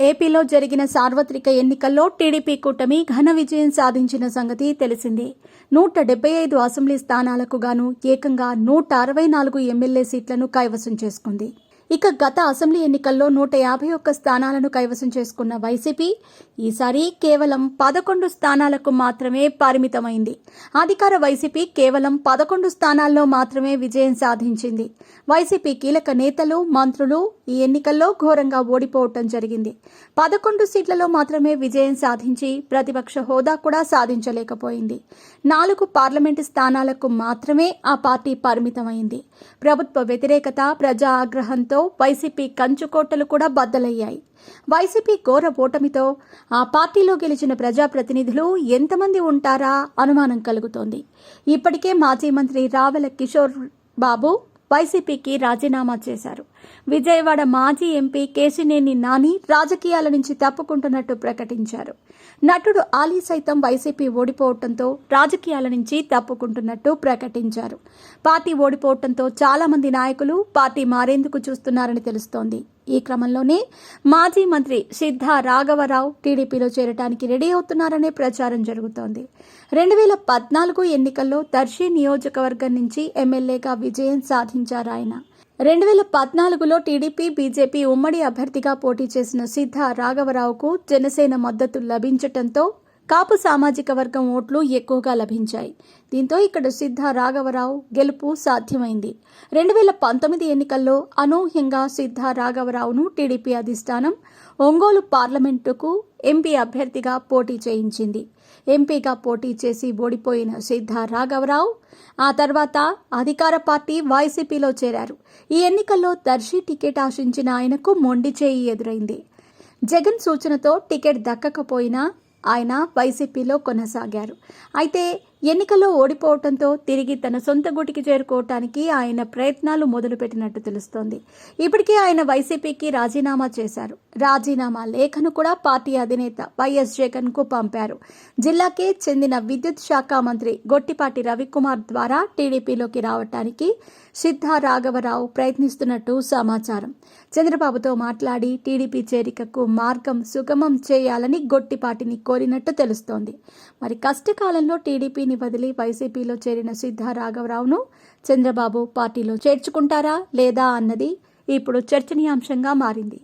ఏపీలో జరిగిన సార్వత్రిక ఎన్నికల్లో టీడీపీ కూటమి ఘన విజయం సాధించిన సంగతి తెలిసిందే. 175 అసెంబ్లీ స్థానాలకు గాను ఏకంగా 164 ఎమ్మెల్యే సీట్లను కైవసం చేసుకుంది. ఇక గత అసెంబ్లీ ఎన్నికల్లో 151 స్థానాలను కైవసం చేసుకున్న వైసీపీ ఈసారి కేవలం 11 స్థానాలకు మాత్రమే పరిమితమైంది. అధికార వైసీపీ కేవలం 11 స్థానాల్లో మాత్రమే విజయం సాధించింది. వైసీపీ కీలక నేతలు, మంత్రులు ఈ ఎన్నికల్లో ఘోరంగా ఓడిపోవటం జరిగింది. 11 సీట్లలో మాత్రమే విజయం సాధించి ప్రతిపక్ష హోదా కూడా సాధించలేకపోయింది. 4 పార్లమెంటు స్థానాలకు మాత్రమే ఆ పార్టీ పరిమితమైంది. ప్రభుత్వ వ్యతిరేకత, ప్రజా ఆగ్రహంతో వైసీపీ కంచుకోటలు కూడా బద్దలయ్యాయి. వైసీపీ ఘోర ఓటమితో ఆ పార్టీలో గెలిచిన ప్రజాప్రతినిధులు ఎంతమంది ఉంటారా అనుమానం కలుగుతోంది. ఇప్పటికే మాజీ మంత్రి రావెల కిషోర్ బాబు వైసీపీకి రాజీనామా చేశారు. విజయవాడ మాజీ ఎంపీ కేశినేని నాని రాజకీయాల నుంచి తప్పుకుంటున్నట్టు ప్రకటించారు. నటుడు ఆలీ సైతం వైసీపీ ఓడిపోవడంతో రాజకీయాల నుంచి తప్పుకుంటున్నట్టు ప్రకటించారు. పార్టీ ఓడిపోవడంతో చాలా మంది నాయకులు పార్టీ మారేందుకు చూస్తున్నారని తెలుస్తోంది. ఈ క్రమంలోనే మాజీ మంత్రి సిద్ధా రాఘవరావు టీడీపీలో చేరడానికి రెడీ అవుతున్నారనే ప్రచారం జరుగుతోంది. 2014 ఎన్నికల్లో దర్శి నియోజకవర్గం నుంచి ఎమ్మెల్యేగా విజయం సాధించారాయన. 2014లో టీడీపీ, బీజేపీ ఉమ్మడి అభ్యర్థిగా పోటీ చేసిన సిద్ధా రాఘవరావుకు జనసేన మద్దతు లభించటంతో కాపు సామాజిక వర్గం ఓట్లు ఎక్కువగా లభించాయి. దీంతో ఇక్కడ సిద్ధా రాఘవరావు గెలుపు సాధ్యమైంది. 2019 ఎన్నికల్లో అనూహ్యంగా సిద్ధా రాఘవరావును టీడీపీ అధిష్టానం ఒంగోలు పార్లమెంటుకు ఎంపీ అభ్యర్థిగా పోటీ చేయించింది. ఎంపీగా పోటీ చేసి ఓడిపోయిన సిద్ధా రాఘవరావు ఆ తర్వాత అధికార పార్టీ వైసీపీలో చేరారు. ఈ ఎన్నికల్లో దర్శి టికెట్ ఆశించిన ఆయనకు మొండి చేయి ఎదురైంది. జగన్ సూచనతో టికెట్ దక్కకపోయినా ఆయన వైసీపీలో కొనసాగారు. అయితే ఎన్నికల్లో ఓడిపోవడంతో తిరిగి తన సొంత గూటికి చేరుకోవటానికి ఆయన ప్రయత్నాలు మొదలుపెట్టినట్టు తెలుస్తోంది. ఇప్పటికే ఆయన వైసీపీకి రాజీనామా చేశారు. రాజీనామా లేఖను కూడా పార్టీ అధినేత వైఎస్ జగన్ కు పంపారు. జిల్లాకే చెందిన విద్యుత్ శాఖ మంత్రి గొట్టిపాటి రవికుమార్ ద్వారా టీడీపీలోకి రావటానికి సిద్ధా రాఘవరావు ప్రయత్నిస్తున్నట్టు సమాచారం. చంద్రబాబుతో మాట్లాడి టీడీపీ చేరికకు మార్గం సుగమం చేయాలని గొట్టిపాటిని కోరినట్టు తెలుస్తోంది. మరి కష్టకాలంలో టీడీపీని వదిలి వైసీపీలో చేరిన సిద్ధా రాఘవరావును చంద్రబాబు పార్టీలో చేర్చుకుంటారా లేదా అన్నది ఇప్పుడు చర్చనీయాంశంగా మారింది.